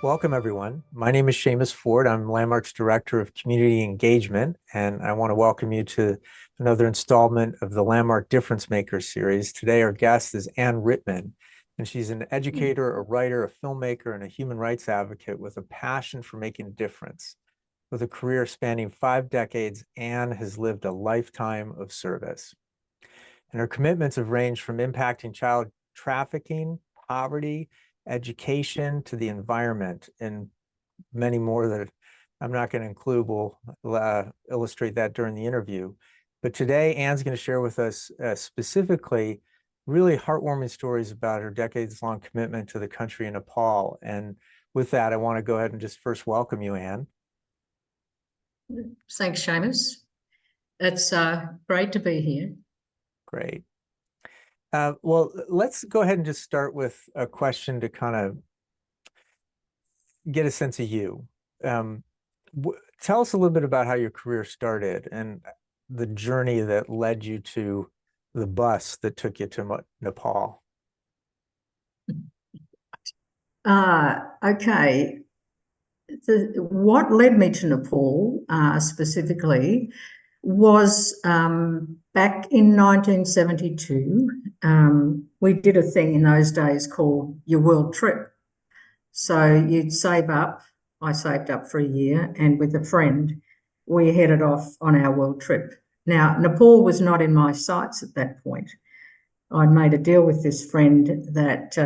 Welcome, everyone. My name is Seamus Ford. I'm Landmark's Director of Community Engagement, and I want to welcome you to another installment of the Landmark Difference Makers series. Today, our guest is Ann Rittman, and she's an educator, a writer, a filmmaker, and a human rights advocate with a passion for making a difference. With a career spanning 5 decades, Ann has lived a lifetime of service. And her commitments have ranged from impacting child trafficking, poverty, education, to the environment, and many more that I'm not going to include. We'll illustrate that during the interview. But today, Ann's going to share with us specifically really heartwarming stories about her decades-long commitment to the country in Nepal. And with that, I want to go ahead and just first welcome you, Ann. Thanks, Seamus. It's great to be here. Great. Well, let's go ahead and just start with a question to kind of get a sense of you. Tell us a little bit about how your career started and the journey that led you to the bus that took you to Nepal. Okay. What led me to Nepal specifically was back in 1972. We did a thing in those days called your world trip. So you'd save up. I saved up for a year, and with a friend, we headed off on our world trip. Now, Nepal was not in my sights at that point. I'd made a deal with this friend that,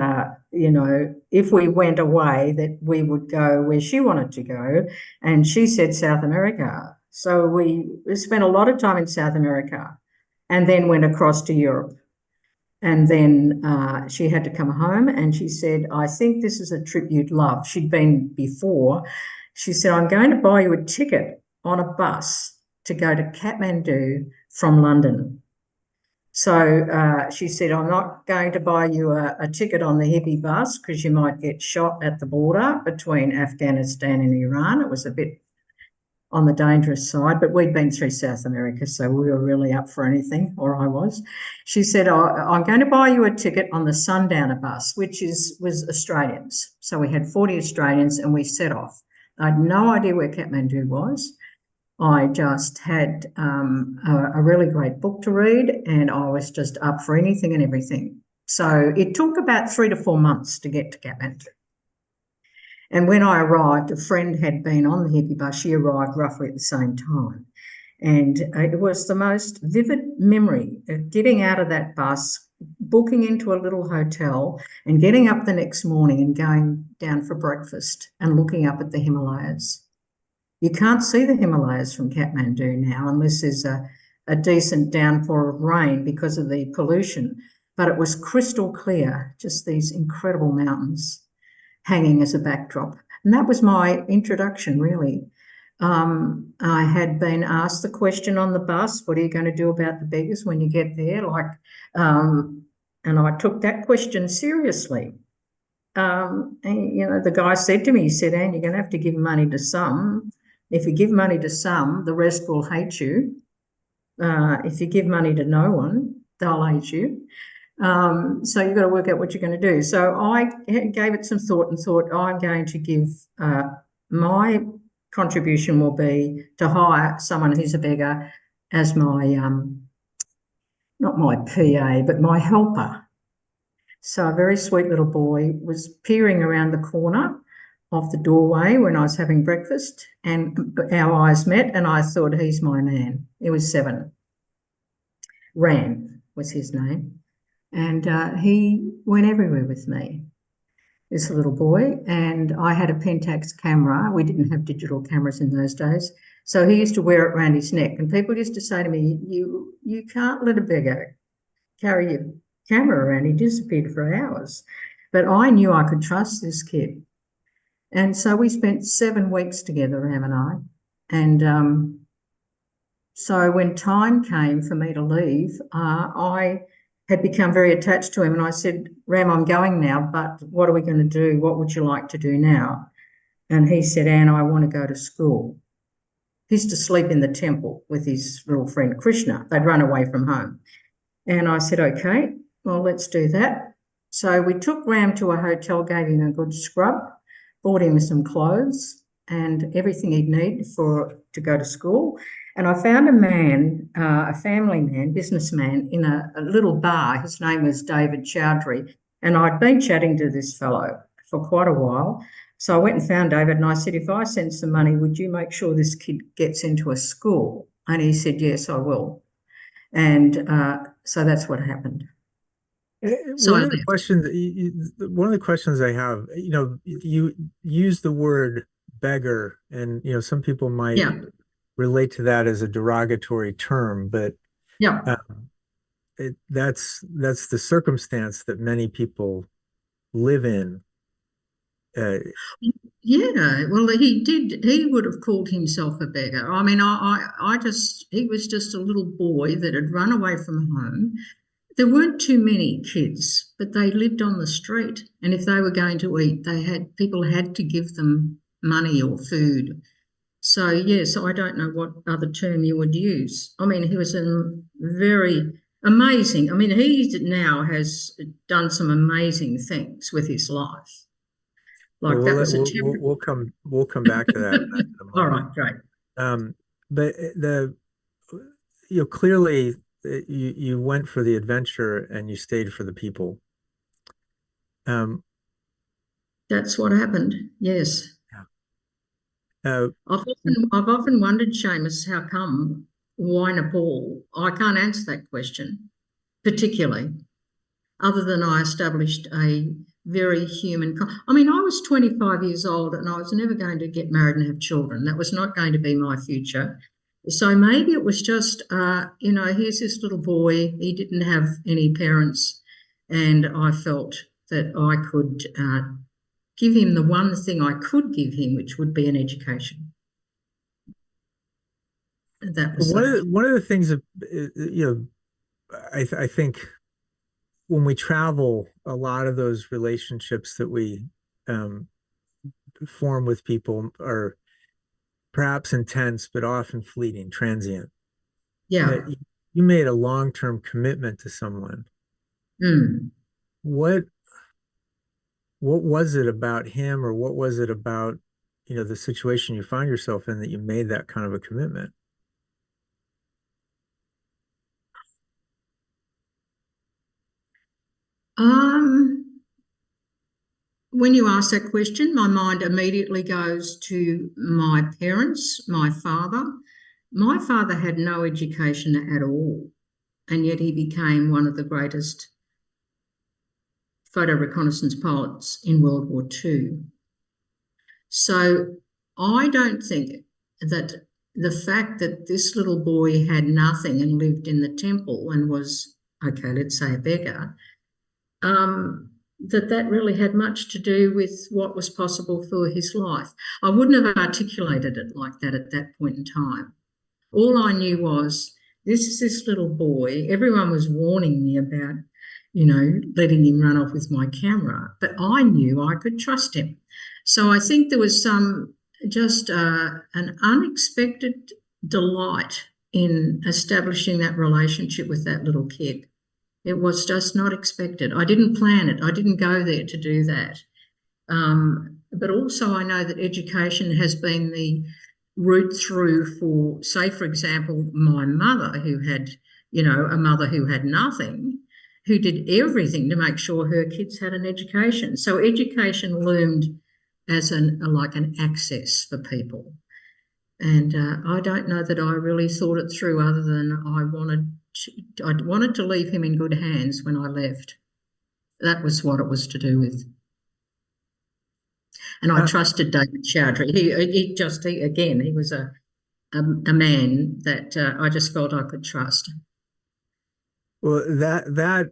if we went away, that we would go where she wanted to go. And she said South America. So we spent a lot of time in South America and then went across to Europe. And then she had to come home and she said, I think this is a trip you'd love. She'd been before. She said, I'm going to buy you a ticket on a bus to go to Katmandu from London. So she said, I'm not going to buy you a ticket on the hippie bus because you might get shot at the border between Afghanistan and Iran. It was a bit on the dangerous side, but we'd been through South America, so we were really up for anything, or I was. She said, I'm going to buy you a ticket on the Sundowner bus, which was Australians. So we had 40 Australians and we set off. I had no idea where Katmandu was. I just had a really great book to read and I was just up for anything and everything. So it took about 3 to 4 months to get to Katmandu. And when I arrived, a friend had been on the hippie bus. She arrived roughly at the same time. And it was the most vivid memory of getting out of that bus, booking into a little hotel and getting up the next morning and going down for breakfast and looking up at the Himalayas. You can't see the Himalayas from Katmandu now unless there's a decent downpour of rain because of the pollution. But it was crystal clear, just these incredible mountains hanging as a backdrop. And that was my introduction, really. I had been asked the question on the bus, what are you going to do about the beggars when you get there? And I took that question seriously. And, the guy said to me, he said, Anne, you're going to have to give money to some. If you give money to some, the rest will hate you. If you give money to no one, they'll hate you. So you've got to work out what you're going to do. So I gave it some thought and thought I'm going to give my contribution will be to hire someone who's a beggar as my, not my PA, but my helper. So a very sweet little boy was peering around the corner of the doorway when I was having breakfast and our eyes met and I thought, he's my man. He was 7. Ram was his name. And he went everywhere with me, this little boy. And I had a Pentax camera. We didn't have digital cameras in those days. So he used to wear it around his neck. And people used to say to me, you can't let a beggar carry your camera around. He disappeared for hours. But I knew I could trust this kid. And so we spent 7 weeks together, Ram and I. And so when time came for me to leave, I had become very attached to him. And I said, Ram, I'm going now, but what are we going to do? What would you like to do now? And he said, Anne, I want to go to school. He used to sleep in the temple with his little friend Krishna. They'd run away from home. And I said, okay, well, let's do that. So we took Ram to a hotel, gave him a good scrub, bought him some clothes and everything he'd need for to go to school. And I found a man, a family man, businessman, in a little bar. His name was David Chowdhury. And I'd been chatting to this fellow for quite a while. So I went and found David and I said, if I send some money, would you make sure this kid gets into a school? And he said, yes, I will. And so that's what happened. So I One of the left. questions one of the questions I have, you use the word beggar, and some people might Yeah, relate to that as a derogatory term, but yeah. uh, that's the circumstance that many people live in. Uh, Yeah, well, he did. He would have called himself a beggar. I mean, I just, he was just a little boy that had run away from home. There weren't too many kids, but they lived on the street. And if they were going to eat, people had to give them money or food. So, yes, I don't know what other term you would use. I mean, he was a very amazing. I mean, he now has done some amazing things with his life. well, Like that was a terrible. we'll come back to that in a All moment. right, great. But clearly you went for the adventure and you stayed for the people. Um, That's what happened. Yes. uh, I've often wondered, Seamus, how come? Why Nepal? I can't answer that question particularly, other than I established a very human. I mean, I was 25 years old and I was never going to get married and have children. That was not going to be my future. So maybe it was just, here's this little boy. He didn't have any parents, and I felt that I could give him the one thing I could give him, which would be an education. That was that. one of the things that I think when we travel, a lot of those relationships that we um, form with people are perhaps intense, but often fleeting, transient. Yeah. You made a long-term commitment to someone. Mm. What what was it about him, or what was it about, the situation you find yourself in, that you made that kind of a commitment? Um, when you ask that question, my mind immediately goes to my parents, my father. My father had no education at all, and yet he became one of the greatest photo reconnaissance pilots in World War II. So I don't think that the fact that this little boy had nothing and lived in the temple and was, okay, let's say a beggar, that really had much to do with what was possible for his life. I wouldn't have articulated it like that at that point in time. All I knew was this is this little boy. Everyone was warning me about, letting him run off with my camera, but I knew I could trust him. So I think there was just an unexpected delight in establishing that relationship with that little kid. It was just not expected. I didn't plan it. I didn't go there to do that. But also, I know that education has been the route through for, say, for example, my mother, who had, a mother who had nothing, who did everything to make sure her kids had an education. So education loomed as like an access for people. And I don't know that I really thought it through, other than I wanted to leave him in good hands when I left. That was what it was to do with. And I Uh, trusted David Chowdhury. He was a man that I just felt I could trust. well, that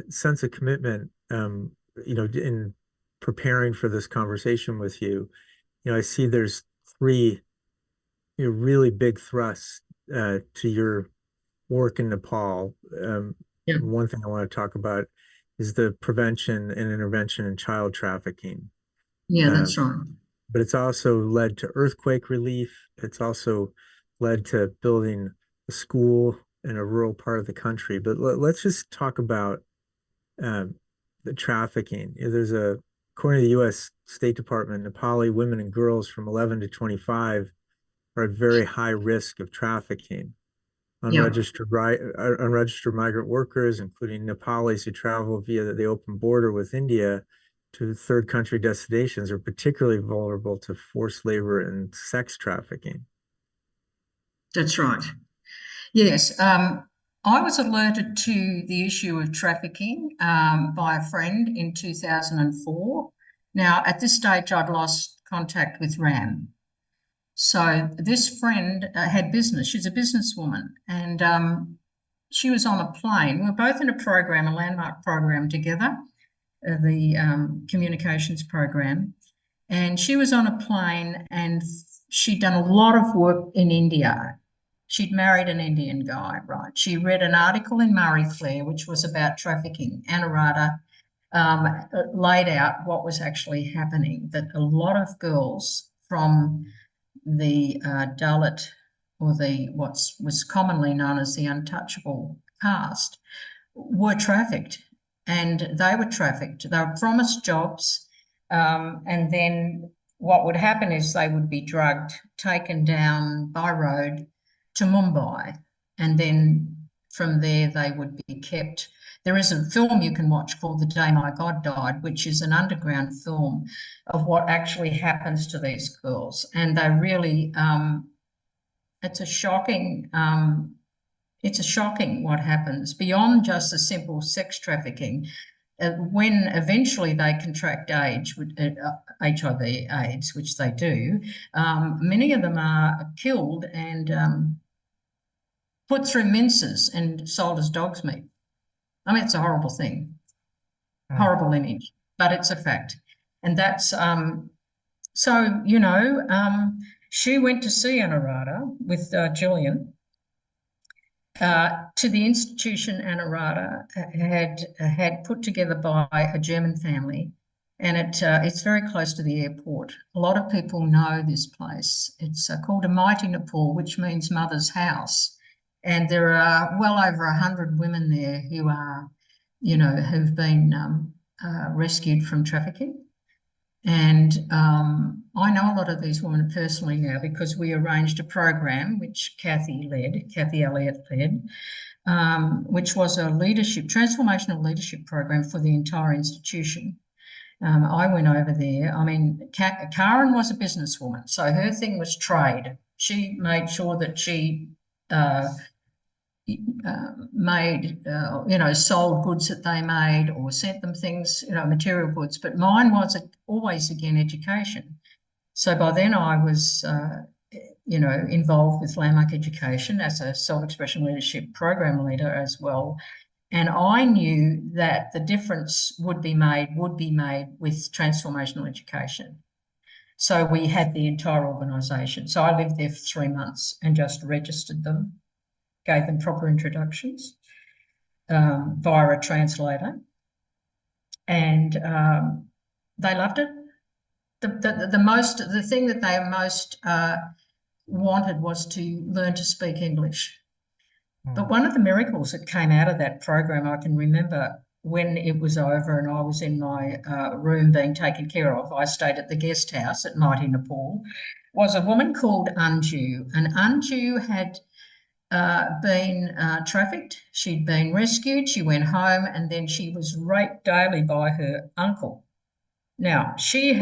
sense of commitment, in preparing for this conversation with you, I see there's three, really big thrusts to your work in Nepal. Yeah, One thing I want to talk about is the prevention and intervention in child trafficking. yeah, Uh, that's right. but it's also led to earthquake relief. It's also led to building a school in a rural part of the country. But let's just talk about um, the trafficking. There's a according to the U.S. State Department, Nepali women and girls from 11 to 25 are at very high risk of trafficking. Yeah, Unregistered migrant workers, including Nepalis who travel via the open border with India to third country destinations, are particularly vulnerable to forced labor and sex trafficking. that's right. Yes, I was alerted to the issue of trafficking by a friend in 2004. Now, at this stage, I'd lost contact with RAM. So this friend had business. She's a businesswoman, and she was on a plane. We were both in a program, a landmark program together, the communications program. And she was on a plane, and she'd done a lot of work in India. She'd married an Indian guy, right? She read an article in Marie Claire, which was about trafficking. Anuradha laid out what was actually happening, that a lot of girls from the Dalit, or the what was commonly known as the untouchable caste, were trafficked, and they were trafficked. They were promised jobs, and then what would happen is they would be drugged, taken down by road to Mumbai, and then from there they would be kept. There is a film you can watch called The Day My God Died, which is an underground film of what actually happens to these girls. And they really, it's a shocking what happens beyond just the simple sex trafficking. When eventually they contract HIV/AIDS, which they do, many of them are killed and put through minces and sold as dog's meat. I mean, it's a horrible thing, horrible image, but it's a fact. And that's, so, she went to see Anuradha with Gillian to the institution Anuradha had put together by a German family, and it's very close to the airport. A lot of people know this place. It's called a mighty Nepal, which means mother's house, and there are well over 100 women there who are, who've been rescued from trafficking. And I know a lot of these women personally now because we arranged a program which Kathy Elliott led, which was a transformational leadership program for the entire institution. I went over there. I mean, Karen was a businesswoman, so her thing was trade. She made sure that she sold goods that they made or sent them things, material goods. But mine was always, again, education. So by then I was, involved with Landmark Education as a self-expression leadership program leader as well. And I knew that the difference would be made with transformational education. So we had the entire organisation. So I lived there for 3 months and just registered them, gave them proper introductions via a translator, and they loved it. The thing that they most wanted was to learn to speak English. But one of the miracles that came out of that program, I can remember when it was over and I was in my room being taken care of, I stayed at the guest house at Mighty Nepal, was a woman called Anju. And Anju had been trafficked. She'd been rescued. She went home and then she was raped daily by her uncle. Now, she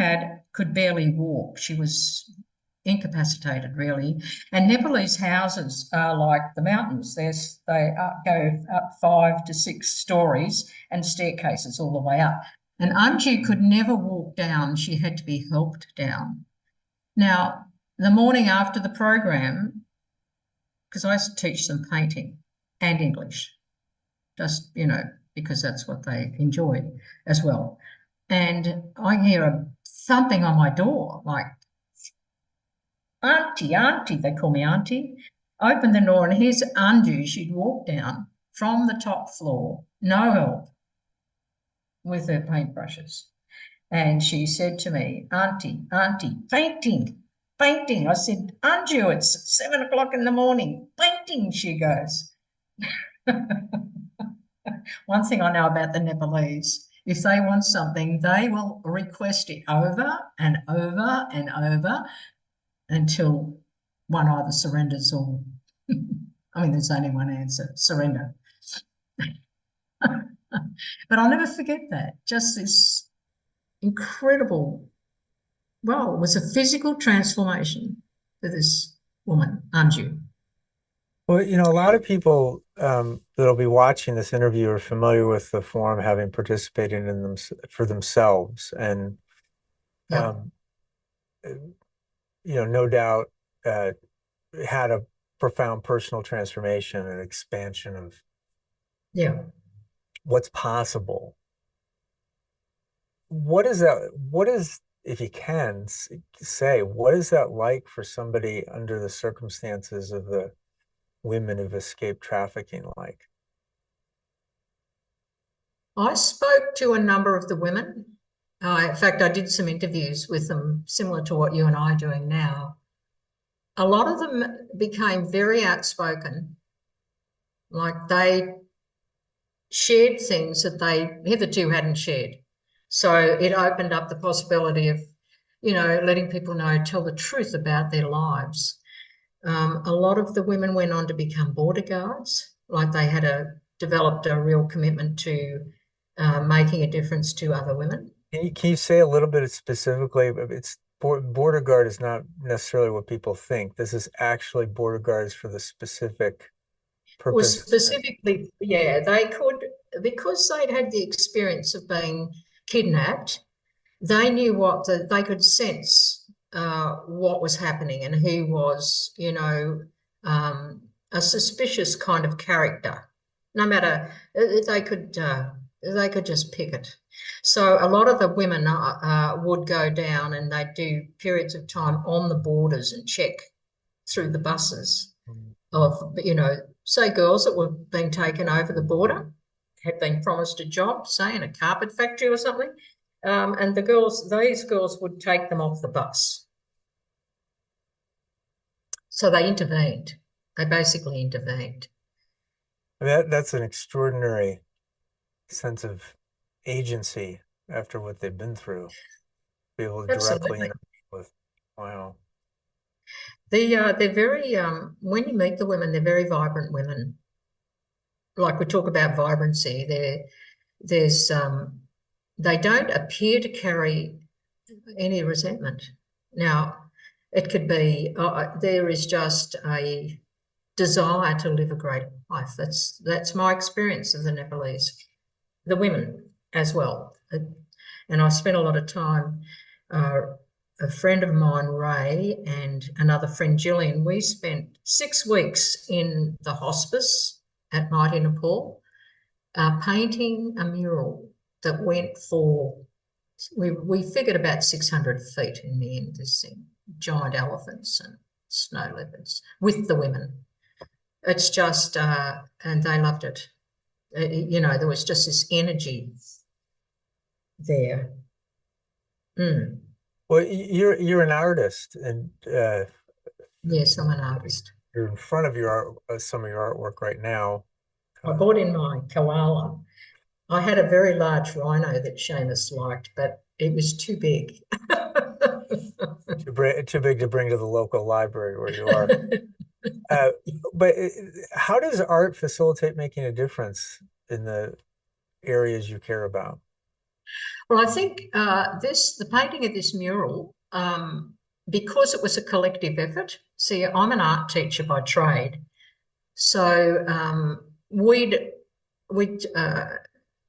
could barely walk. She was incapacitated, really. And Nepalese houses are like the mountains. They go up 5 to 6 stories and staircases all the way up. And Anju could never walk down. She had to be helped down. Now, the morning after the program, because I used to teach them painting and English, just, because that's what they enjoyed as well. And I hear a thumping on my door, like, Auntie, Auntie, they call me Auntie. I opened the door and here's Anju. She'd walked down from the top floor, no help, with her paintbrushes. And she said to me, Auntie, Auntie, painting. I said, Anju, it's 7 o'clock in the morning. Painting, she goes. One thing I know about the Nepalese If they want something, they will request it over and over and over until one either surrenders or, I mean, there's only one answer, surrender. But I'll never forget that. Just this incredible, well, it was a physical transformation for this woman, Anju. Well, a lot of people that'll be watching this interview are familiar with the forum, having participated in them for themselves, and Yeah, um, no doubt uh, had a profound personal transformation and expansion of yeah. what's possible. What is that? What is, if you can say, what is that like for somebody under the circumstances of the women who've escaped trafficking like? I spoke to a number of the women. In fact, I did some interviews with them, similar to what you and I are doing now. A lot of them became very outspoken, like they shared things that they hitherto hadn't shared. So it opened up the possibility of, letting people know, tell the truth about their lives. A lot of the women went on to become border guards, like they had developed a real commitment to making a difference to other women. Can you say a little bit specifically? It's border guard is not necessarily what people think. This is actually border guards for the specific Well, purpose. specifically, yeah, they could, because they'd had the experience of being kidnapped, they knew they could sense what was happening and who was, a suspicious kind of character. No matter they could just pick it. So a lot of the women would go down and they'd do periods of time on the borders and check through the buses of, say girls that were being taken over the border, had been promised a job, say in a carpet factory or something. And these girls would take them off the bus. So they intervened. They basically intervened. That's an extraordinary sense of agency after what they've been through. Be able to directly Absolutely. interact with. Wow. They're very, when you meet the women, they're very vibrant women. Like we talk about vibrancy, they don't appear to carry any resentment. Now, it could be, there is just a desire to live a great life. That's my experience of the Nepalese, the women as well. And I spent a lot of time, a friend of mine, Ray, and another friend, Gillian, we spent 6 weeks in the hospice at night in Nepal, painting a mural that went for, we figured about 600 feet in the end, this thing, giant elephants and snow leopards with the women. It's just, and they loved it. There was just this energy there. Mm. Well, you're an artist, and Yes, I'm an artist. you're in front of your art, some of your artwork right now. I bought in my koala. I had a very large rhino that Seamus liked, but it was too big. Too big to bring to the local library where you are. Uh, but how does art facilitate making a difference in the areas you care about? Well, I think the painting of this mural, because it was a collective effort. See, I'm an art teacher by trade, so we'd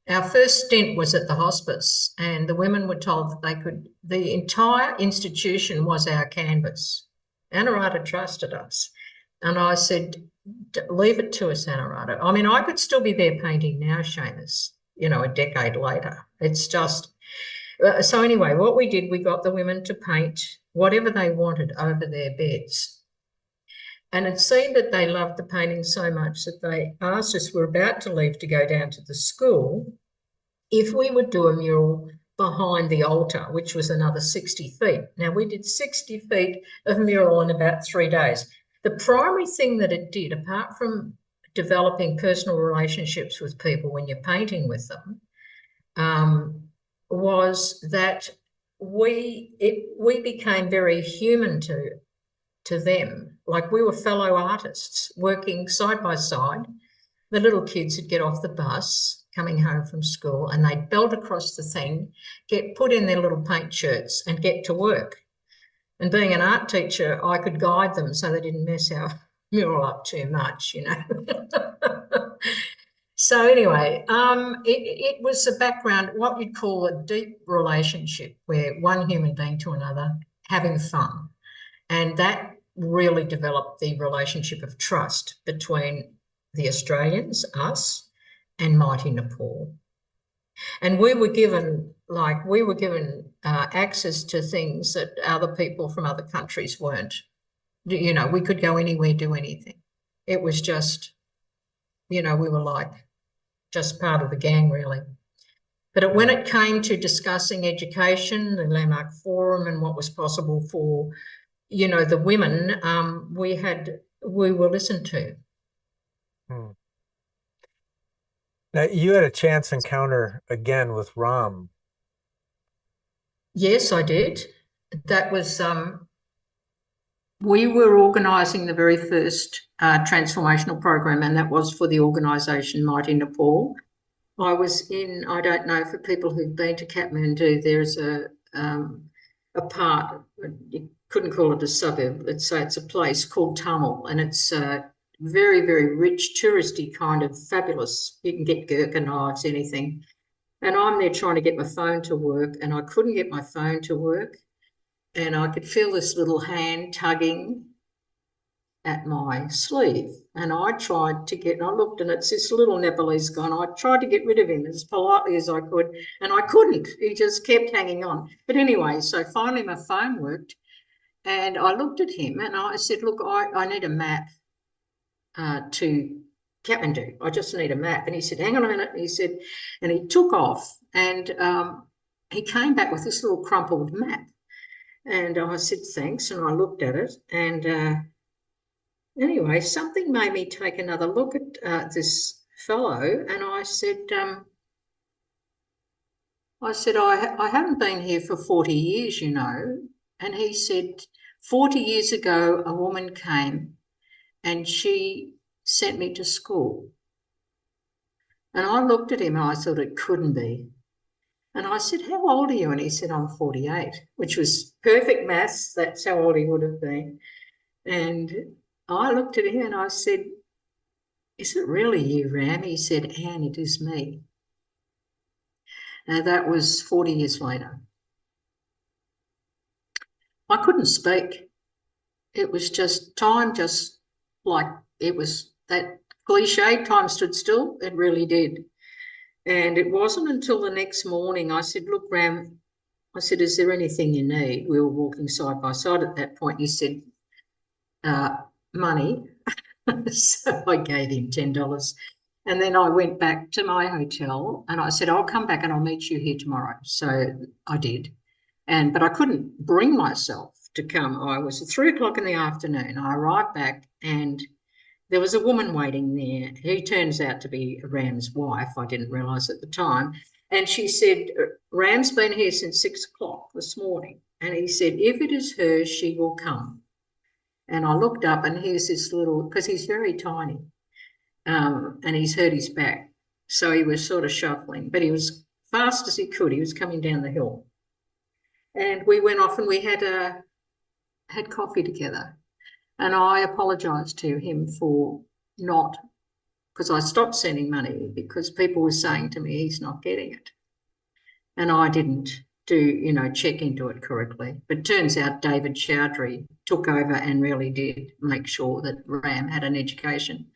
our first stint was at the hospice, and the women were told that the entire institution was our canvas. Anurata trusted us. And I said, leave it to us, Anurata. I mean, I could still be there painting now, Seamus, a decade later. It's just, so anyway, what we did, we got the women to paint whatever they wanted over their beds. And it seemed that they loved the painting so much that they asked us, we're about to leave to go down to the school, if we would do a mural behind the altar, which was another 60 feet. Now, we did 60 feet of mural in about 3 days. The primary thing that it did, apart from developing personal relationships with people when you're painting with them, was that we became very human to them. Like we were fellow artists working side by side. The little kids would get off the bus coming home from school and they'd belt across the thing, get put in their little paint shirts and get to work. And being an art teacher, I could guide them so they didn't mess our mural up too much, you know. So anyway, it was a background, what you'd call a deep relationship where one human being to another having fun. And that really developed the relationship of trust between the Australians, us, and mighty Nepal. And we were given access to things that other people from other countries weren't. You know, we could go anywhere, do anything. It was just, you know, we were like just part of the gang, really. But when it came to discussing education, the Landmark Forum and what was possible for, you know, the women, we were listened to. Hmm. Now, you had a chance encounter again with Ram. Yes, I did. That was, we were organising the very first transformational program, and that was for the organisation Mighty Nepal. I was in, I don't know, for people who've been to Katmandu, there's a part, you couldn't call it a suburb, let's say it's a place called Tamil, and it's very, very rich, touristy kind of fabulous. You can get gurkha knives, anything. And I'm there trying to get my phone to work, and I couldn't get my phone to work. And I could feel this little hand tugging at my sleeve. And I tried to get, and I looked, and it's this little Nepalese guy, and I tried to get rid of him as politely as I could, and I couldn't. He just kept hanging on. But anyway, so finally my phone worked, and I looked at him, and I said, look, I need a map to Katmandu. I just need a map. And he said, hang on a minute. He said, and he took off, and he came back with this little crumpled map. And I said, thanks. And I looked at it. And anyway, something made me take another look at this fellow. And I said, I haven't been here for 40 years, you know. And he said, 40 years ago, a woman came and she sent me to school. And I looked at him and I thought it couldn't be. And I said, how old are you? And he said, I'm 48, which was perfect maths. That's how old he would have been. And I looked at him and I said, is it really you, Ram? He said, Anne, it is me. Now that was 40 years later. I couldn't speak. It was just time, just like it was that cliche, time stood still. It really did. And it wasn't until the next morning I said, look, Ram, I said, is there anything you need? We were walking side by side at that point. He said, money. So I gave him $10. And then I went back to my hotel and I said, I'll come back and I'll meet you here tomorrow. So I did. But I couldn't bring myself to come. I was at 3 o'clock in the afternoon. I arrived back and there was a woman waiting there who turns out to be Ram's wife. I didn't realise at the time. And she said, Ram's been here since 6 o'clock this morning. And he said, if it is her, she will come. And I looked up and here's this little, because he's very tiny, and he's hurt his back. So he was sort of shuffling, but he was fast as he could. He was coming down the hill. And we went off and we had coffee together. And I apologised to him for not, because I stopped sending money because people were saying to me, he's not getting it. And I didn't check into it correctly. But it turns out David Chowdhury took over and really did make sure that Ram had an education,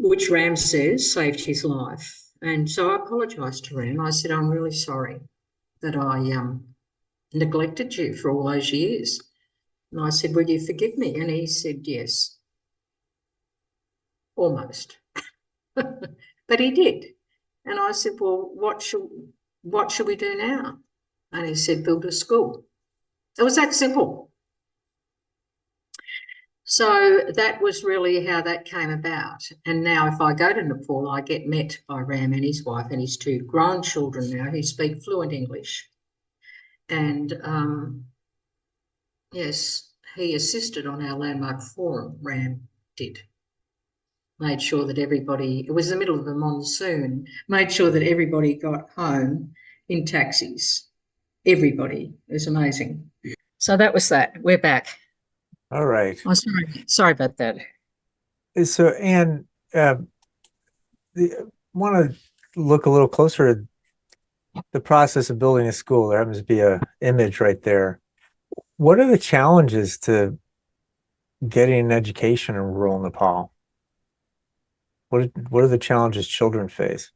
which Ram says saved his life. And so I apologised to Ram. I said, I'm really sorry that I neglected you for all those years. And I said, will you forgive me? And he said, yes. Almost. But he did. And I said, well, what should we do now? And he said, build a school. It was that simple. So that was really how that came about. And now, if I go to Nepal, I get met by Ram and his wife and his two grandchildren now who speak fluent English. And yes, he assisted on our landmark forum, Ram did. Made sure that everybody, it was the middle of a monsoon, made sure that everybody got home in taxis. Everybody. It was amazing. So that was that. We're back. All right. Oh, sorry about that. So, Anne, want to look a little closer at the process of building a school. There happens to be a image right there. What are the challenges to getting an education in rural Nepal? What are the challenges children face?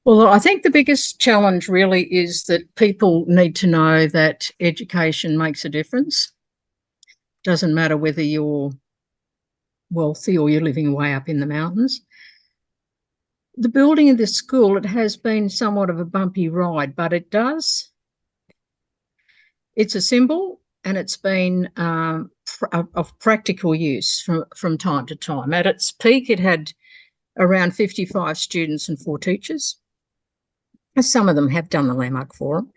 Well, I think the biggest challenge really is that people need to know that education makes a difference. Doesn't matter whether you're wealthy or you're living way up in the mountains. The building of this school, it has been somewhat of a bumpy ride, but it's a symbol and it's been of practical use from time to time. At its peak, it had around 55 students and 4 teachers. Some of them have done the Landmark Forum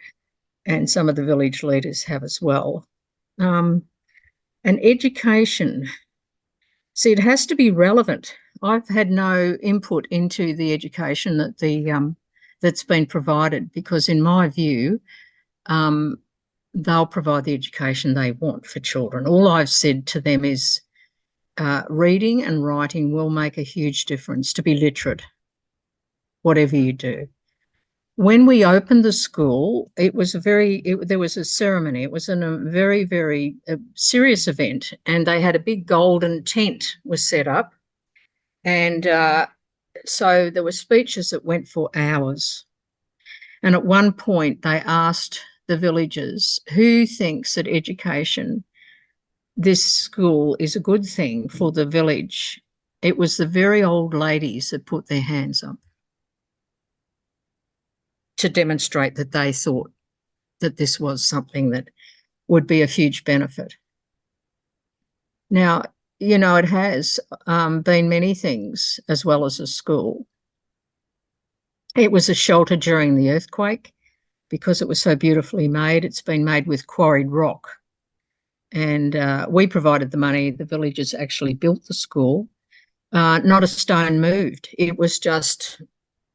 and some of the village leaders have as well. And education, see, it has to be relevant. I've had no input into the education that's been provided because, in my view, they'll provide the education they want for children. All I've said to them is reading and writing will make a huge difference, to be literate, whatever you do. When we opened the school, there was a ceremony. It was a very, very serious event, and they had a big golden tent was set up. And so there were speeches that went for hours. And at one point, they asked the villagers, who thinks that this school is a good thing for the village? It was the very old ladies that put their hands up to demonstrate that they thought that this was something that would be a huge benefit. Now, it has been many things as well as a school. It was a shelter during the earthquake because it was so beautifully made. It's been made with quarried rock. And we provided the money. The villagers actually built the school. Not a stone moved. It was just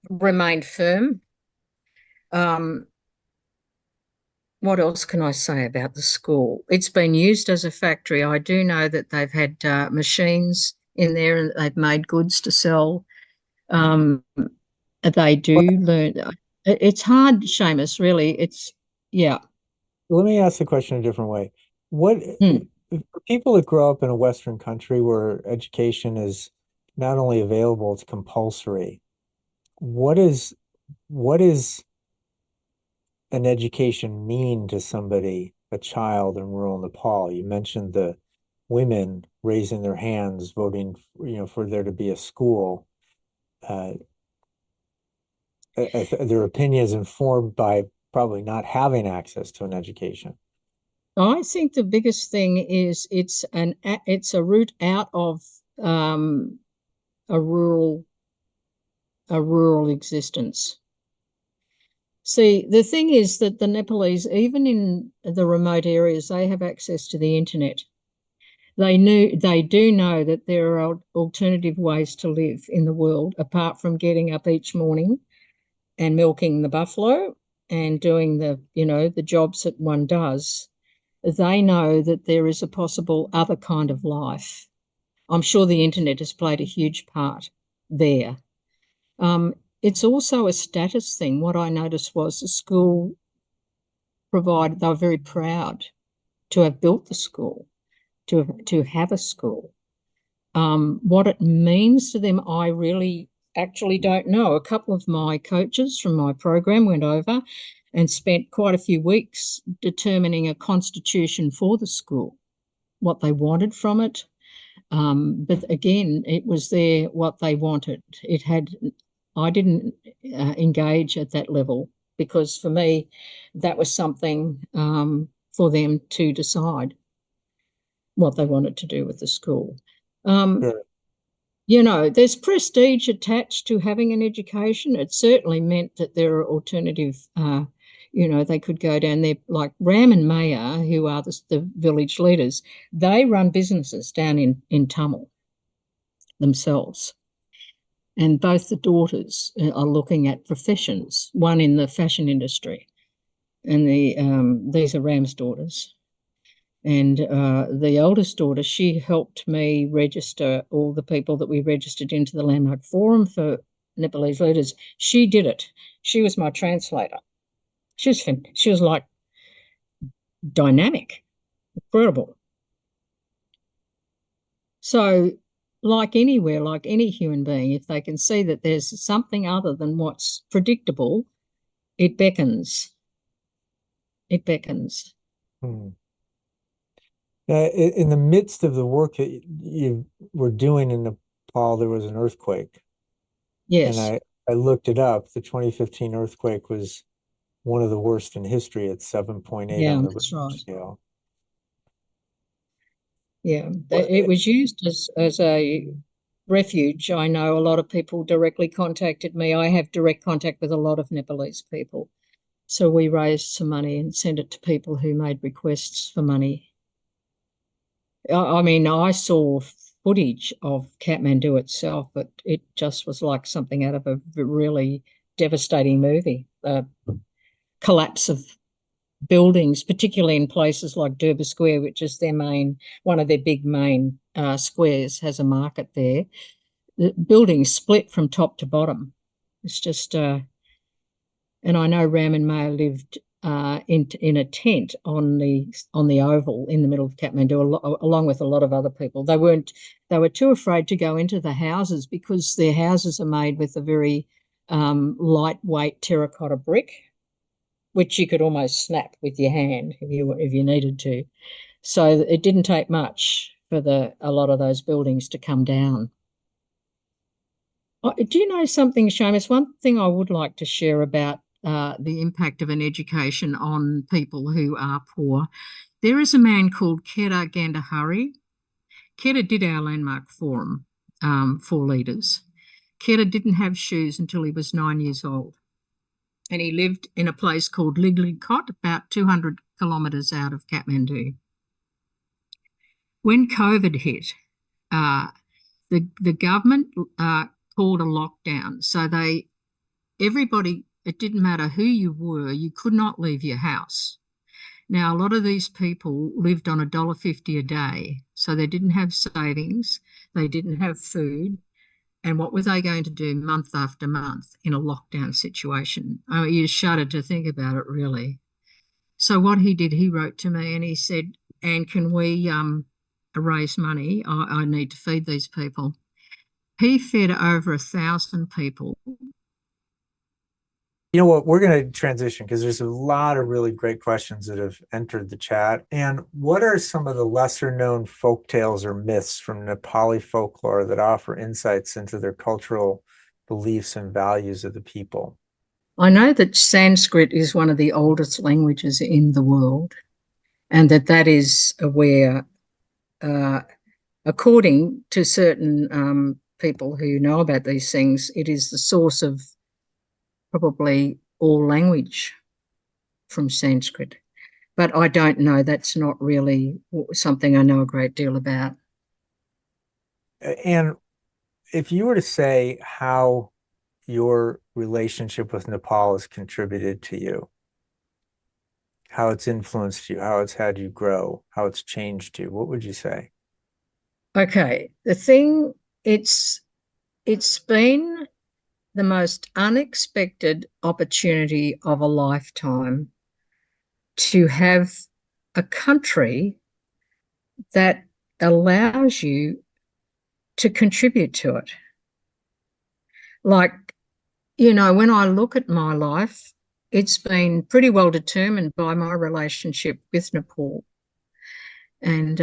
remained firm. What else can I say about the school? It's been used as a factory. I do know that they've had machines in there and they've made goods to sell. They do learn. It's hard, Seamus, really. Yeah. Let me ask the question a different way. What Hmm. For people that grow up in a Western country where education is not only available, it's compulsory. What is an education mean to somebody, a child in rural Nepal? You mentioned the women raising their hands, voting, for there to be a school. Their opinion is informed by probably not having access to an education. I think the biggest thing is it's a route out of a rural existence. See, the thing is that the Nepalese, even in the remote areas, they have access to the internet. They do know that there are alternative ways to live in the world apart from getting up each morning and milking the buffalo and doing the jobs that one does. They know that there is a possible other kind of life. I'm sure the internet has played a huge part there. It's also a status thing. What I noticed was the school they were very proud to have built the school, to have a school. What it means to them, I really actually don't know. A couple of my coaches from my program went over and spent quite a few weeks determining a constitution for the school, what they wanted from it. But again, it was what they wanted. I didn't engage at that level because for me, that was something for them to decide. what they wanted to do with the school. Um, Sure. there's prestige attached to having an education. It certainly meant that there are alternative, they could go down there, like Ram and Maya, who are the village leaders. They run businesses down in Tamil themselves. And both the daughters are looking at professions, one in the fashion industry, and these are Ram's daughters. And the oldest daughter, she helped me register all the people that we registered into the Landmark Forum for Nepalese leaders. She did it. She was my translator. She was like dynamic, incredible. So, like anywhere, like any human being, if they can see that there's something other than what's predictable, it beckons. It beckons. Hmm. In the midst of the work that you were doing in Nepal, there was an earthquake, and Yes. I looked it up. The 2015 earthquake was one of the worst in history at 7.8 Yeah, on the that's Richter right. scale. Yeah, What, it was used as a refuge. I know a lot of people directly contacted me. I have direct contact with a lot of Nepalese people. So we raised some money and sent it to people who made requests for money. I mean, I saw footage of Kathmandu itself, but it just was like something out of a really devastating movie. The collapse of buildings, particularly in places like Durbar Square, which is one of their big main squares, has a market there. The buildings split from top to bottom. It's just, and I know Ram and Maya lived in a tent on the oval in the middle of Kathmandu, along with a lot of other people. They were too afraid to go into the houses because their houses are made with a very lightweight terracotta brick, which you could almost snap with your hand if you needed to. So it didn't take much for a lot of those buildings to come down. Do you know something, Seamus? One thing I would like to share about the impact of an education on people who are poor. There is a man called Kera Gandahari. Kera did our landmark forum for leaders. Kera didn't have shoes until he was 9 years old. And he lived in a place called Liglikot, about 200 kilometres out of Kathmandu. When COVID hit, uh, the government called a lockdown. So everybody, it didn't matter who you were, you could not leave your house. Now, a lot of these people lived on $1.50 a day, so they didn't have savings, they didn't have food. And what were they going to do month after month in a lockdown situation? Oh, you shudder to think about it, really. So what he did, he wrote to me and he said, "Anne, can we raise money? I need to feed these people." He fed over 1,000 people. You know what? We're going to transition because there's a lot of really great questions that have entered the chat. And what are some of the lesser known folk tales or myths from Nepali folklore that offer insights into their cultural beliefs and values of the people? I know that Sanskrit is one of the oldest languages in the world, and that is where, according to certain people who know about these things, it is the source of probably all language from Sanskrit. But I don't know. That's not really something I know a great deal about. And if you were to say how your relationship with Nepal has contributed to you, how it's influenced you, how it's had you grow, how it's changed you, what would you say? Okay, it's been the most unexpected opportunity of a lifetime to have a country that allows you to contribute to it. Like, when I look at my life, it's been pretty well determined by my relationship with Nepal. And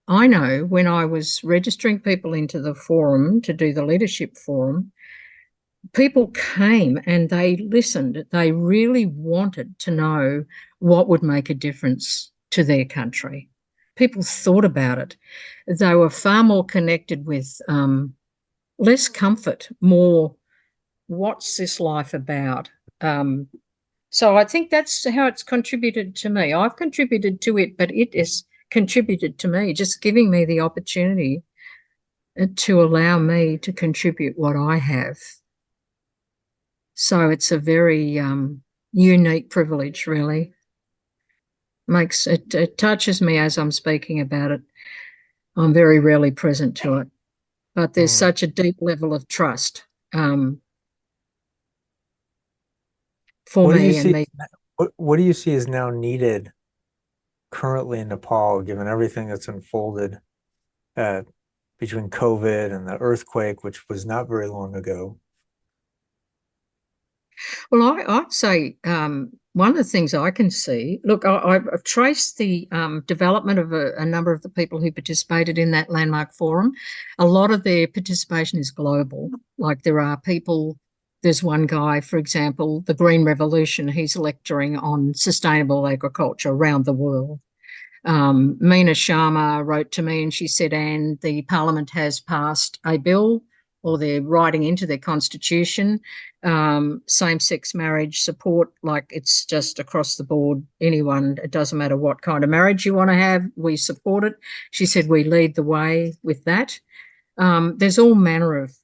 I know when I was registering people into the forum to do the leadership forum, people came and they listened. They really wanted to know what would make a difference to their country. people thought about it. They were far more connected with less comfort, more what's this life about? So I think that's how it's contributed to me. I've contributed to it, but it has contributed to me, just giving me the opportunity to allow me to contribute what I have. So it's a very unique privilege, really. It touches me as I'm speaking about it. I'm very rarely present to it, but there's such a deep level of trust for What do you me and see? me. What do you see is now needed currently in Nepal, given everything that's unfolded uh, between COVID and the earthquake, which was not very long ago? Well, I'd say one of the things I can see, look, I've traced the development of a number of the people who participated in that landmark forum. A lot of their participation is global. Like there are people, there's one guy, for example, the Green Revolution, he's lecturing on sustainable agriculture around the world. Meena Sharma wrote to me and she said, Anne, the Parliament has passed a bill, or they're writing into their constitution, same-sex marriage support, like it's just across the board. Anyone, it doesn't matter what kind of marriage you want to have, we support it. She said we lead the way with that. There's all manner of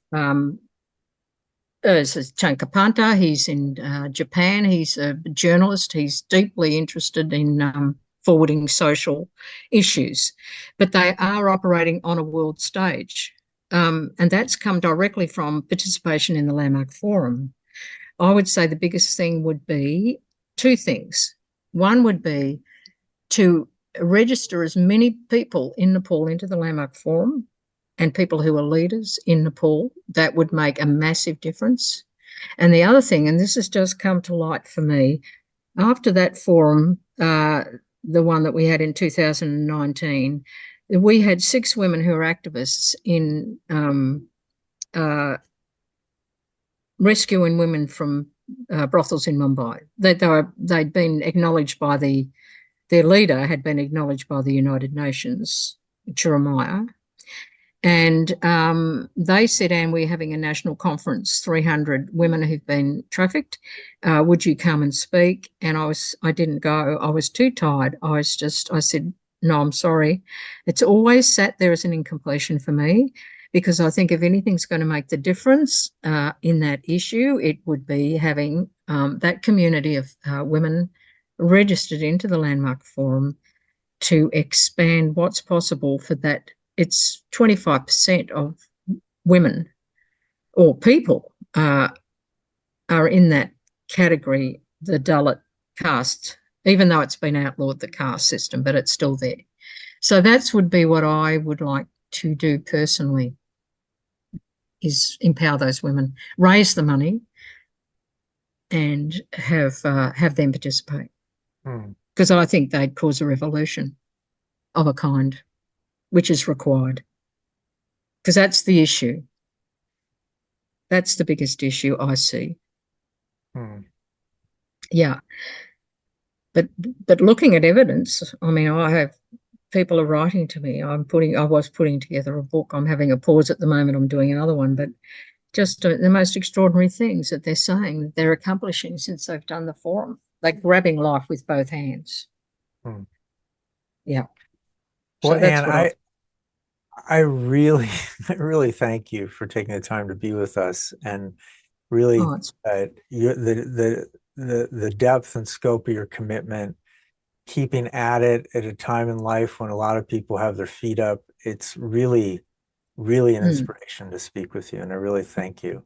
there's Chankapanta, he's in Japan, he's a journalist, he's deeply interested in forwarding social issues, but they are operating on a world stage. And that's come directly from participation in the Landmark Forum. I would say the biggest thing would be two things. One would be to register as many people in Nepal into the Landmark Forum and people who are leaders in Nepal. That would make a massive difference. And the other thing, and this has just come to light for me, after that forum, the one that we had in 2019, we had 6 women who are activists in rescuing women from brothels in Mumbai. They'd been acknowledged by their leader had been acknowledged by the United Nations, Churumaya. And they said, Anne, we're having a national conference, 300 women who've been trafficked. Would you come and speak? And I didn't go. I was too tired. I said, no, I'm sorry. It's always sat there as an incompletion for me, because I think if anything's going to make the difference in that issue, it would be having that community of women registered into the Landmark Forum to expand what's possible for that. It's 25% of women or people are in that category, the Dalit caste, even though it's been outlawed, the caste system, but it's still there. So that would be what I would like to do personally, is empower those women, raise the money and have them participate. Because I think they'd cause a revolution of a kind, which is required. Because that's the issue. That's the biggest issue I see. Yeah. But looking at evidence, I mean, people are writing to me. I was putting together a book. I'm having a pause at the moment. I'm doing another one, but just the most extraordinary things that they're saying that they're accomplishing since they've done the forum. They're grabbing life with both hands. Yeah. Well, So that's Anne, what I really, I really thank you for taking the time to be with us, and really the depth and scope of your commitment, keeping at it at a time in life when a lot of people have their feet up. It's really, really an inspiration to speak with you, and I really thank you.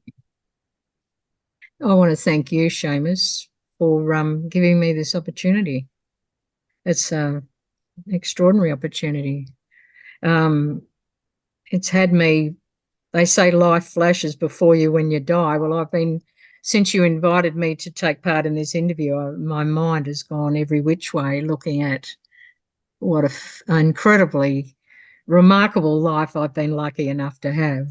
I want to thank you, Seamus, for giving me this opportunity. It's an extraordinary opportunity. It's had me, they say life flashes before you when you die. Well, since you invited me to take part in this interview, my mind has gone every which way looking at what an incredibly remarkable life I've been lucky enough to have,